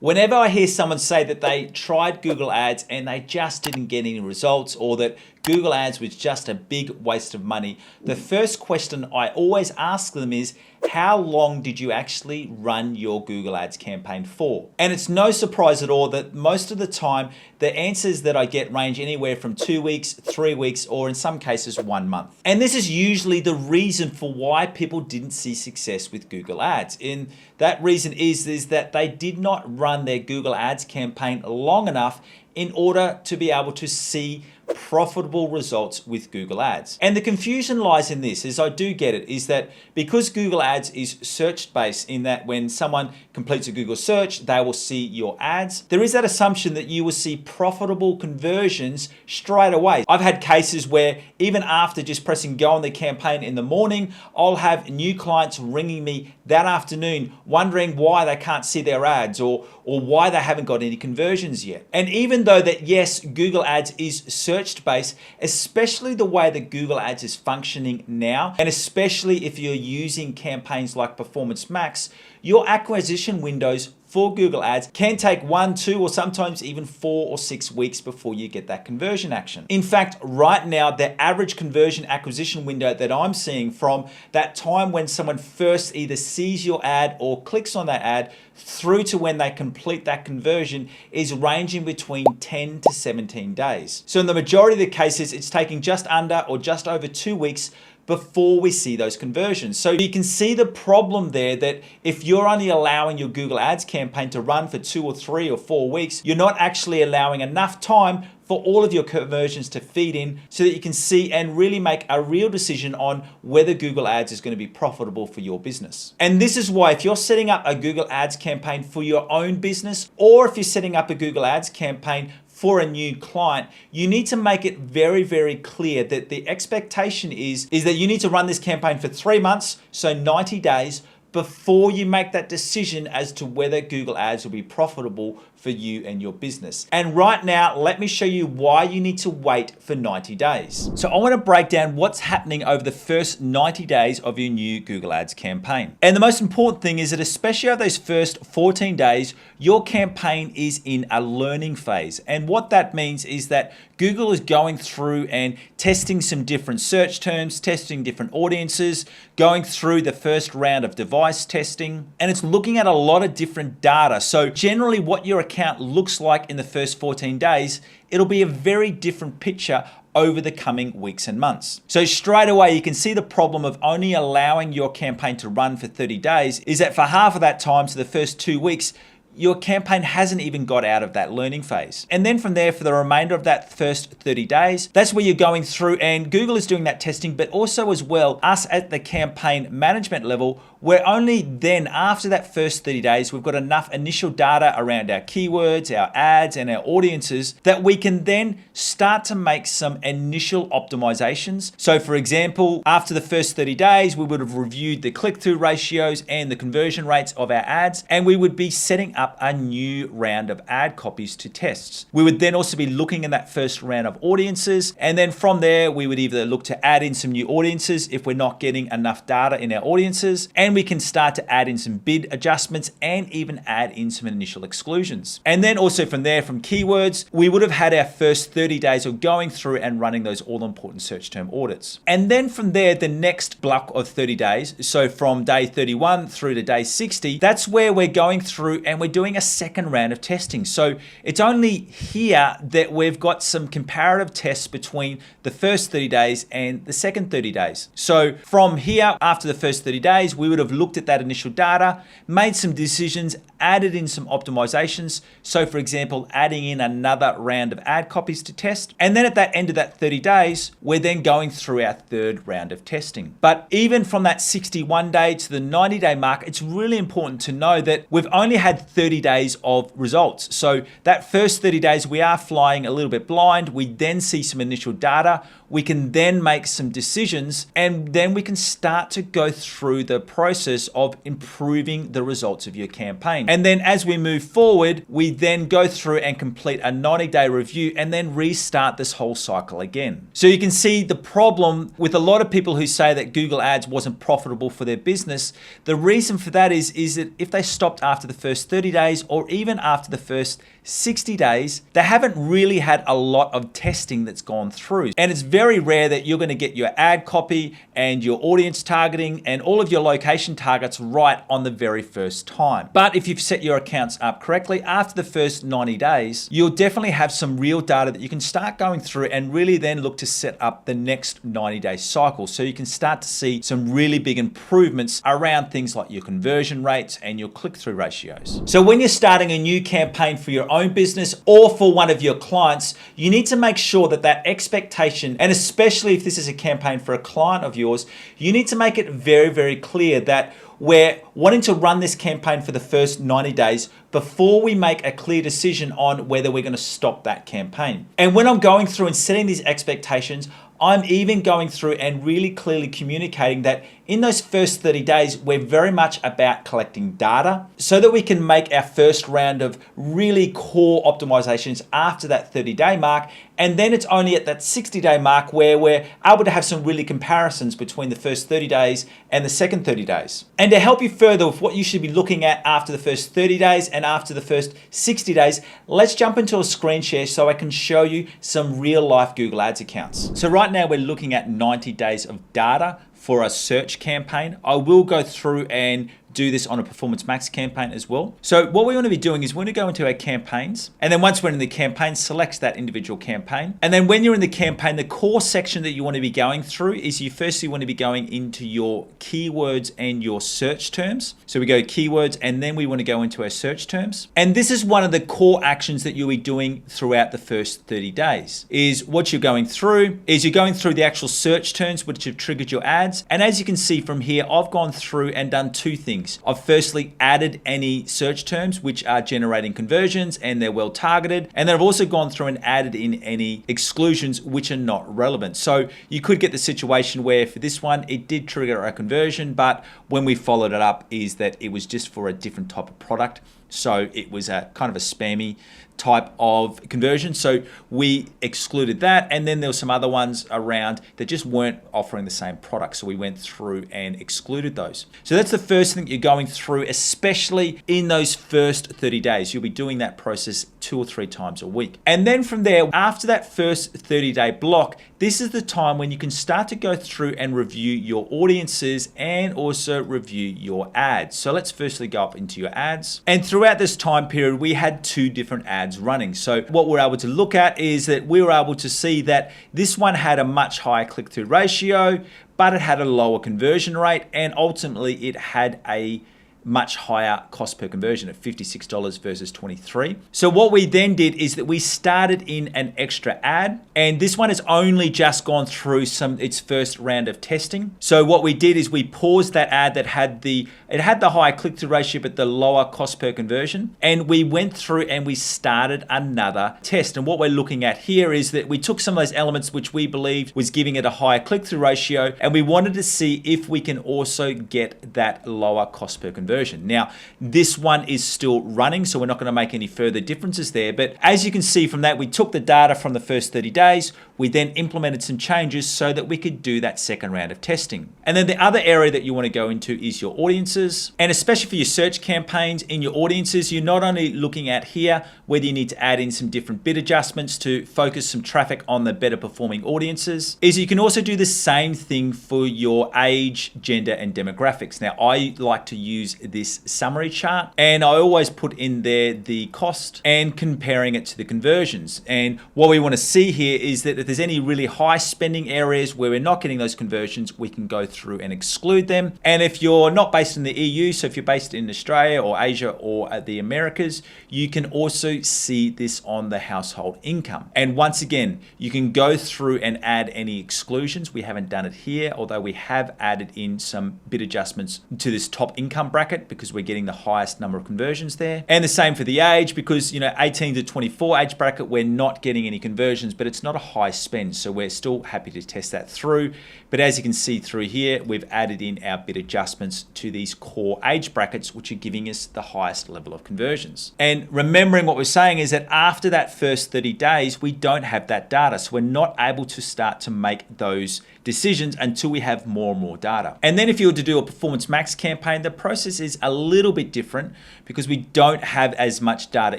Whenever I hear someone say that they tried Google Ads and they just didn't get any results, or that Google Ads was just a big waste of money, the first question I always ask them is, how long did you actually run your Google Ads campaign for? And it's no surprise at all that most of the time, the answers that I get range anywhere from 2 weeks, 3 weeks, or in some cases 1 month. And this is usually the reason for why people didn't see success with Google Ads. And that reason is that they did not run their Google Ads campaign long enough in order to be able to see profitable results with Google Ads. And the confusion lies in this, as I do get it, is that because Google Ads is search-based, in that when someone completes a Google search, they will see your ads, there is that assumption that you will see profitable conversions straight away. I've had cases where even after just pressing go on the campaign in the morning, I'll have new clients ringing me that afternoon wondering why they can't see their ads or why they haven't got any conversions yet. And even though that, yes, Google Ads is search-based, especially the way that Google Ads is functioning now, and especially if you're using campaigns like Performance Max, your acquisition windows for Google Ads can take 1, 2, or sometimes even 4 or 6 weeks before you get that conversion action. In fact, right now, the average conversion acquisition window that I'm seeing from that time when someone first either sees your ad or clicks on that ad through to when they complete that conversion is ranging between 10 to 17 days. So in the majority of the cases, it's taking just under or just over 2 weeks before we see those conversions. So you can see the problem there, that if you're only allowing your Google Ads campaign to run for 2 or 3 or 4 weeks, you're not actually allowing enough time for all of your conversions to feed in so that you can see and really make a real decision on whether Google Ads is going to be profitable for your business. And this is why if you're setting up a Google Ads campaign for your own business, or if you're setting up a Google Ads campaign for a new client, you need to make it very, very clear that the expectation is that you need to run this campaign for 3 months, so 90 days, before you make that decision as to whether Google Ads will be profitable for you and your business. And right now, let me show you why you need to wait for 90 days. So I want to break down what's happening over the first 90 days of your new Google Ads campaign. And the most important thing is that especially over those first 14 days, your campaign is in a learning phase. And what that means is that Google is going through and testing some different search terms, testing different audiences, going through the first round of device testing, and it's looking at a lot of different data. So generally what your account looks like in the first 14 days, it'll be a very different picture over the coming weeks and months. So straight away, you can see the problem of only allowing your campaign to run for 30 days is that for half of that time, so the first 2 weeks, your campaign hasn't even got out of that learning phase. And then from there, for the remainder of that first 30 days, that's where you're going through, and Google is doing that testing, but also as well, us at the campaign management level, we're only then, after that first 30 days, we've got enough initial data around our keywords, our ads, and our audiences that we can then start to make some initial optimizations. So for example, after the first 30 days, we would have reviewed the click-through ratios and the conversion rates of our ads, and we would be setting up a new round of ad copies to tests. We would then also be looking in that first round of audiences, and then from there, we would either look to add in some new audiences if we're not getting enough data in our audiences, and we can start to add in some bid adjustments and even add in some initial exclusions. And then also from there, from keywords, we would have had our first 30 days of going through and running those all-important search term audits. And then from there, the next block of 30 days, so from day 31 through to day 60, that's where we're going through and we're doing a second round of testing. So it's only here that we've got some comparative tests between the first 30 days and the second 30 days. So from here, after the first 30 days, we would have looked at that initial data, made some decisions, added in some optimizations. So for example, adding in another round of ad copies to test. And then at that end of that 30 days, we're then going through our third round of testing. But even from that 61 day to the 90-day mark, it's really important to know that we've only had 30 days of results. So that first 30 days, we are flying a little bit blind. We then see some initial data. We can then make some decisions, and then we can start to go through the process process of improving the results of your campaign. And then as we move forward, we then go through and complete a 90-day review and then restart this whole cycle again. So you can see the problem with a lot of people who say that Google Ads wasn't profitable for their business. The reason for that is that if they stopped after the first 30 days or even after the first 60 days, they haven't really had a lot of testing that's gone through. And it's very rare that you're going to get your ad copy and your audience targeting and all of your location targets right on the very first time. But if you've set your accounts up correctly, after the first 90 days, you'll definitely have some real data that you can start going through and really then look to set up the next 90-day cycle. So you can start to see some really big improvements around things like your conversion rates and your click-through ratios. So when you're starting a new campaign for your own business or for one of your clients, you need to make sure that that expectation, and especially if this is a campaign for a client of yours, you need to make it very, very clear that we're wanting to run this campaign for the first 90 days before we make a clear decision on whether we're going to stop that campaign. And when I'm going through and setting these expectations, I'm even going through and really clearly communicating that in those first 30 days, we're very much about collecting data so that we can make our first round of really core optimizations after that 30-day mark. And then it's only at that 60-day mark where we're able to have some really comparisons between the first 30 days and the second 30 days. And to help you further with what you should be looking at after the first 30 days and after the first 60 days, let's jump into a screen share so I can show you some real life Google Ads accounts. So right now we're looking at 90 days of data for a search campaign. I will go through and do this on a Performance Max campaign as well. So what we want to be doing is we're going to go into our campaigns, and then once we're in the campaign, select that individual campaign. And then when you're in the campaign, the core section that you want to be going through is you firstly want to be going into your keywords and your search terms. So we go keywords and then we want to go into our search terms. And this is one of the core actions that you'll be doing throughout the first 30 days. Is what you're going through is you're going through the actual search terms which have triggered your ads. And as you can see from here, I've gone through and done two things. I've firstly added any search terms which are generating conversions and they're well targeted. And then I've also gone through and added in any exclusions which are not relevant. So you could get the situation where for this one, it did trigger a conversion, but when we followed it up is that it was just for a different type of product. So it was a kind of a spammy type of conversion. So we excluded that. And then there were some other ones around that just weren't offering the same product. So we went through and excluded those. So that's the first thing you're going through, especially in those first 30 days. You'll be doing that process 2 or 3 times a week. And then from there, after that first 30-day block, this is the time when you can start to go through and review your audiences and also review your ads. So let's firstly go up into your ads. And throughout this time period, we had 2 different ads running. So what we're able to look at is that we were able to see that this one had a much higher click-through ratio, but it had a lower conversion rate, and ultimately it had a much higher cost per conversion at $56 versus $23. So what we then did is that we started in an extra ad, and this one has only just gone through its first round of testing. So what we did is we paused that ad that had the higher click-through ratio but the lower cost per conversion, and we went through and we started another test. And what we're looking at here is that we took some of those elements which we believed was giving it a higher click-through ratio, and we wanted to see if we can also get that lower cost per conversion. Now, this one is still running, so we're not going to make any further differences there. But as you can see from that, we took the data from the first 30 days. We then implemented some changes so that we could do that second round of testing. And then the other area that you want to go into is your audiences. And especially for your search campaigns in your audiences, you're not only looking at here whether you need to add in some different bid adjustments to focus some traffic on the better performing audiences, is you can also do the same thing for your age, gender, and demographics. Now, I like to use this summary chart, and I always put in there the cost and comparing it to the conversions. And what we want to see here is that if there's any really high spending areas where we're not getting those conversions, we can go through and exclude them. And if you're not based in the EU, so if you're based in Australia or Asia or the Americas, you can also see this on the household income. And once again, you can go through and add any exclusions. We haven't done it here, although we have added in some bid adjustments to this top income bracket. bracket because we're getting the highest number of conversions there. And the same for the age, because 18 to 24 age bracket, we're not getting any conversions, but it's not a high spend. So we're still happy to test that through. But as you can see through here, we've added in our bid adjustments to these core age brackets, which are giving us the highest level of conversions. And remembering what we're saying is that after that first 30 days, we don't have that data. So we're not able to start to make those decisions until we have more and more data. And then if you were to do a Performance Max campaign, the process is a little bit different because we don't have as much data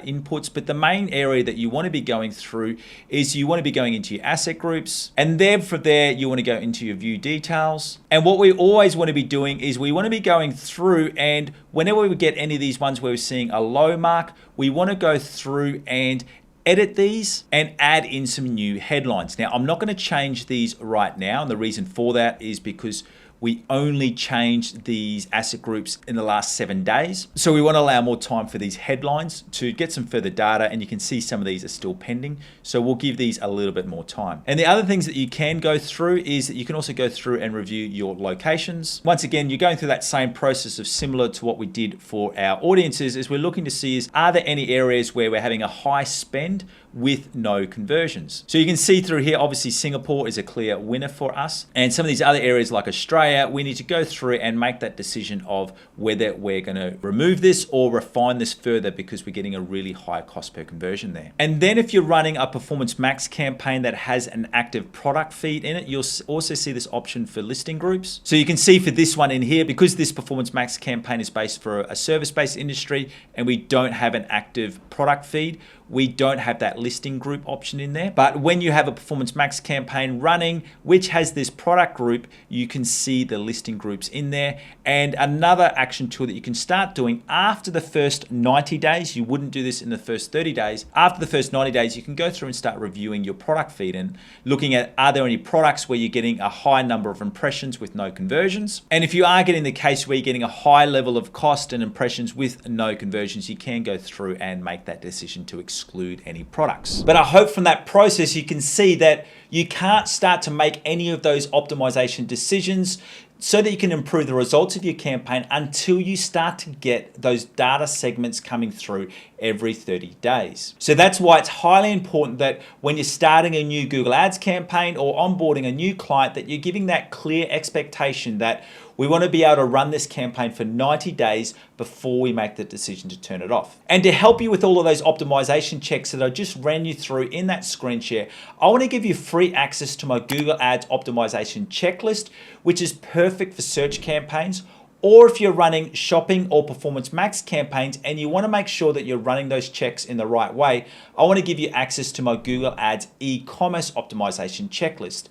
inputs. But the main area that you want to be going through is you want to be going into your asset groups. And then from there, you want to go into your view details. And what we always want to be doing is we want to be going through, and whenever we get any of these ones where we're seeing a low mark, we want to go through and edit these and add in some new headlines. Now, I'm not going to change these right now. And the reason for that is because we only changed these asset groups in the last 7 days. So we want to allow more time for these headlines to get some further data, and you can see some of these are still pending. So we'll give these a little bit more time. And the other things that you can go through is that you can also go through and review your locations. Once again, you're going through that same process of similar to what we did for our audiences, is we're looking to see are there any areas where we're having a high spend with no conversions. So you can see through here, obviously Singapore is a clear winner for us. And some of these other areas like Australia, we need to go through and make that decision of whether we're going to remove this or refine this further, because we're getting a really high cost per conversion there. And then if you're running a Performance Max campaign that has an active product feed in it, you'll also see this option for listing groups. So you can see for this one in here, because this Performance Max campaign is based for a service-based industry and we don't have an active product feed, we don't have that listing group option in there. But when you have a Performance Max campaign running, which has this product group, you can see the listing groups in there. And another action tool that you can start doing after the first 90 days, you wouldn't do this in the first 30 days. After the first 90 days, you can go through and start reviewing your product feed and looking at, are there any products where you're getting a high number of impressions with no conversions? And if you are getting the case where you're getting a high level of cost and impressions with no conversions, you can go through and make that decision to exclude any products. But I hope from that process you can see that you can't start to make any of those optimization decisions so that you can improve the results of your campaign until you start to get those data segments coming through every 30 days. So that's why it's highly important that when you're starting a new Google Ads campaign or onboarding a new client, that you're giving that clear expectation that we want to be able to run this campaign for 90 days before we make the decision to turn it off. And to help you with all of those optimization checks that I just ran you through in that screen share, I want to give you free access to my Google Ads optimization checklist, which is perfect for search campaigns. Or if you're running shopping or Performance Max campaigns and you want to make sure that you're running those checks in the right way, I want to give you access to my Google Ads e-commerce optimization checklist.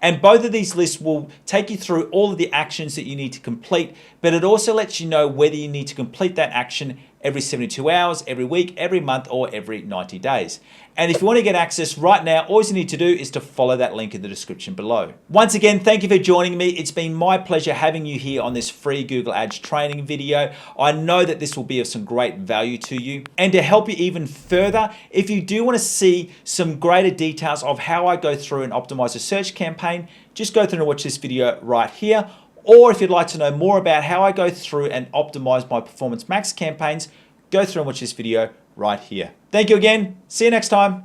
And both of these lists will take you through all of the actions that you need to complete, but it also lets you know whether you need to complete that action every 72 hours, every week, every month, or every 90 days. And if you want to get access right now, all you need to do is to follow that link in the description below. Once again, thank you for joining me. It's been my pleasure having you here on this free Google Ads training video. I know that this will be of some great value to you. And to help you even further, if you do want to see some greater details of how I go through and optimize a search campaign, just go through and watch this video right here. Or if you'd like to know more about how I go through and optimize my Performance Max campaigns, go through and watch this video right here. Thank you again. See you next time.